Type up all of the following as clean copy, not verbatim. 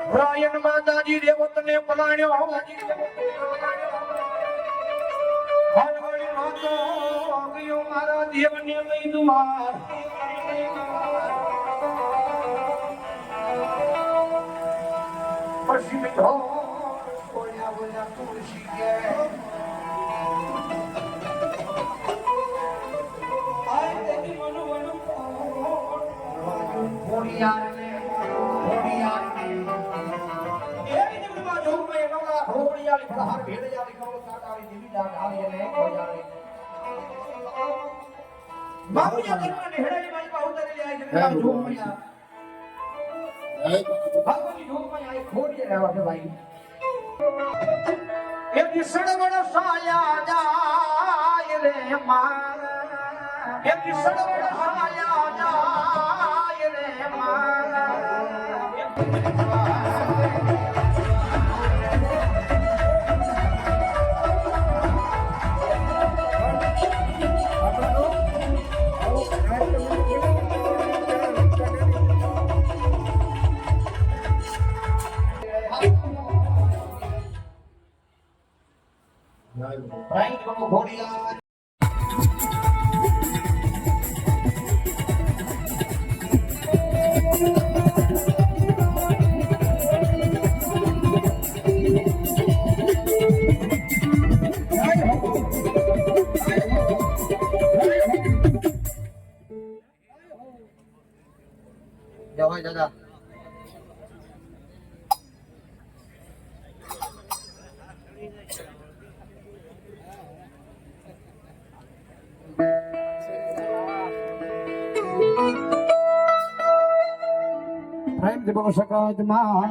રાયણ માતાજી દેવત ને પલાણ્યો હરવળી માતો ગયો મારા દેવને લઈ દુઆર પછી મીઠો બોલ્યા બોલ્યા તુલસી કે જવાય દાદા પ્રેમથી બોલો સકાત માં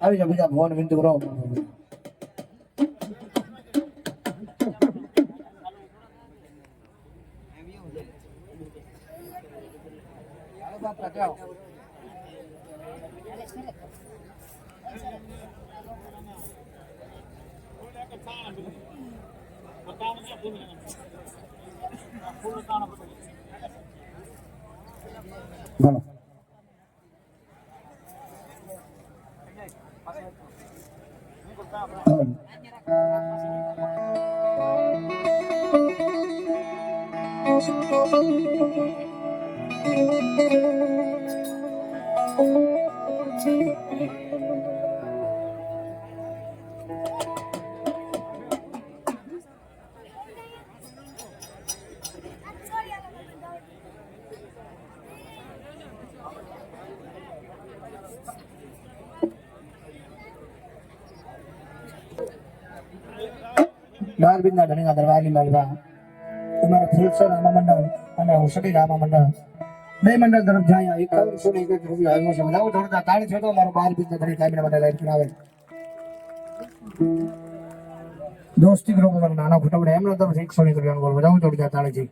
આવી જા બીજા ફોન બિંદુ કરો બોલો બાર બિંદા ધણીના દરવાજની મળવા તમારા ફૂલસર રામા મંડળ અને હુસડી રામા મંડળ બે મંડળ તરફ જાય 51 રૂપિયા આવ્યો છે બધા જોડતા તાળી છે તો અમારો બાર બિંદા ધણી કાયમીના માટે લાઈટ કરાવે દોસ્તી ગ્રુપ અમારો નાના ખોટાવડે એમનો તરફ 100 રૂપિયાનો બોલ બધા જોડતા તાળી છે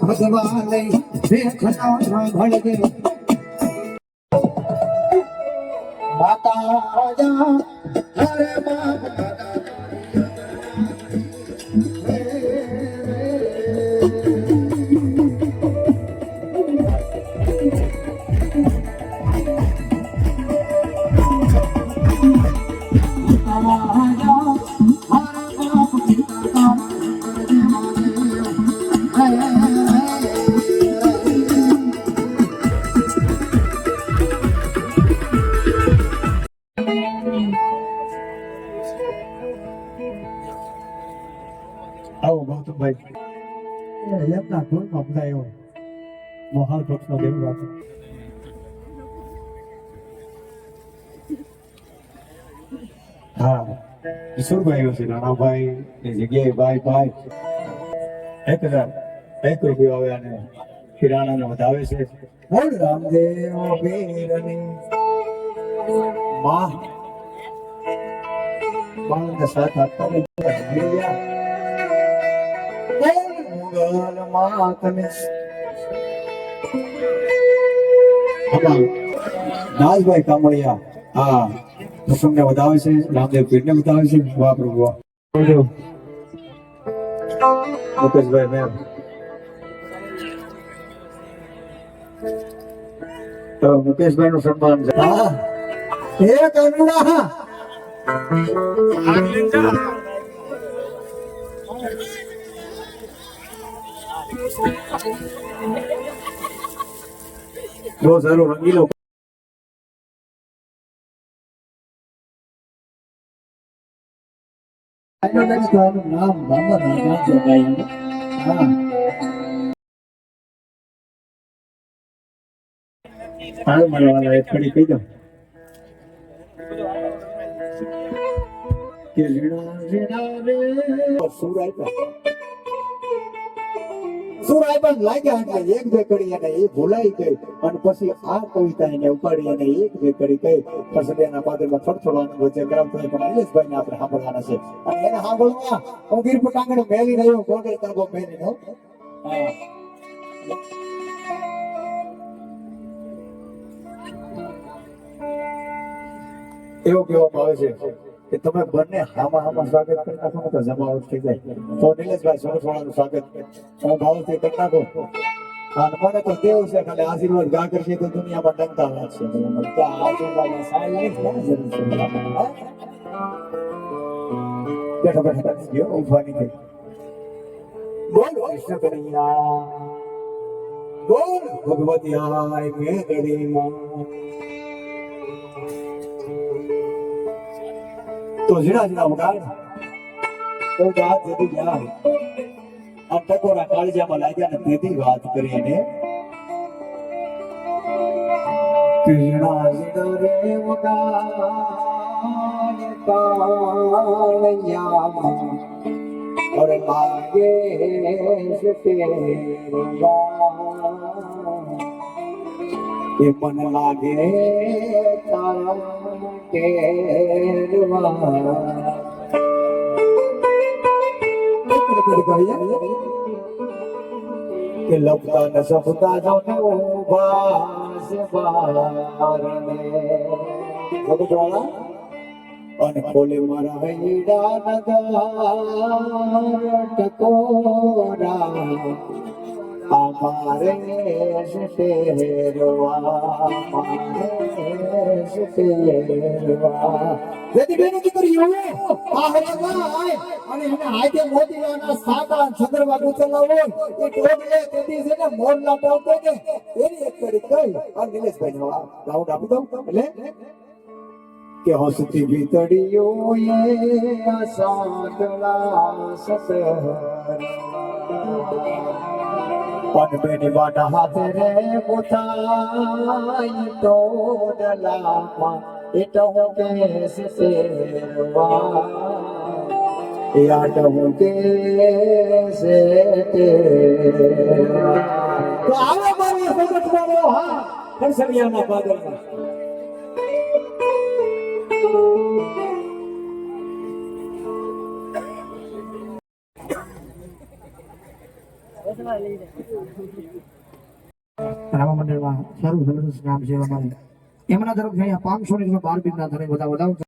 ભગવાન દેખના ભળગે માતા જા હરે માતા હરે ભૂલમાં બધાયો મોહાલ પક્ષનો દેવ રાતો હા કિશોરભાઈ છે નાનાભાઈ ની જગ્યાએ ભાઈ 1,001 રૂપિયા આવે અને કિરાણાને વધાવે છે બોલ રામદેવ પીરની માં બાળને સાથ આપતા મુગલ માતને નાજભાઈ કામળિયા હા પ્રસંગને વધાવે છે રામદેવ પીરને વધાવે છે વાહ પ્રભુ વાહ મુકેશભાઈ મેમ તો મુકેશભાઈ નું સન્માન છે હા એક અનુડા જો જરૂર રંગીલો નામ બાબર હા હાલ મળવાના એક કડી કહી દઉં કે લીણા લીણા રે સુરાય પણ લાગ્યા એટલે એક બે કડી અને એ ભૂલાઈ ગઈ અને પછી આ કવિતા એને ઉપાડી અને એક બે કડી કહી પછી એના પાદરમાં થોડવાનું વચ્ચે ગ્રામ થાય પણ નિલેશભાઈ ને આપણે સાંભળવાના છે અને એને સાંભળવા હું ગીર પટાંગણ મેલી રહ્યો ગોંડલ તાબો મેલી રહ્યો હા એવું કહેવામાં આવે છે કે તમે બંને હામાં સ્વાગત કરી નાખો તો જમાવટ થઈ જાય તો નિલેશભાઈ સોનસવાળાનું સ્વાગત હું ભાવથી કરી નાખો અને મને તો દેવ છે ખાલી આશીર્વાદ ગા કરશે તો દુનિયામાં ડંકા લાગશે બેઠો બેઠો ગયો ઉભવાની થઈ બોલ કૃષ્ણ કનૈયા બોલ ભગવતી આય મેઘડીમાં તો જીણા જીણા ઉડાડ તો વાત જતી જા આ ટકોરા કાળજામાં લાગ્યા ને તેથી વાત કરી એને જીણા જીણા રે ઉડાડ કાળજામાં और लागे से तेरवा ये मन लागे तारा तेरवा के लपता न सपता जो बास बारने सब जोड़ा અને ખોલે મારા હૈડા નગાર ટકોરા અમારે શેરવા જેથી બેનો દીકરીઓ આહરે ગાય અને એને હાથે મોતીના સાકા છંદરવા ગુચલા હોય એ ટોગલે તેથી છે ને મોરલા ટાવતો કે એની એક કરી કઈ અને નિલેશભાઈ નો રાઉન્ડ આપી દઉં એટલે કે હસતી ભીતડીઓ એ સાટલા સસર પન બેની બાટા હાથે રે મુઠાઈ તો ડલામાં એટો હું કે સેરવા એ આટો હું કે સેરવા તો આવો મારી ફોટો મારો હા હંસલિયાના પાદરમાં રામા મંદિરમાં સારું સરસ કામ છે અમારે એમના તરફ 500 ની 12 બીજના ધરે બધા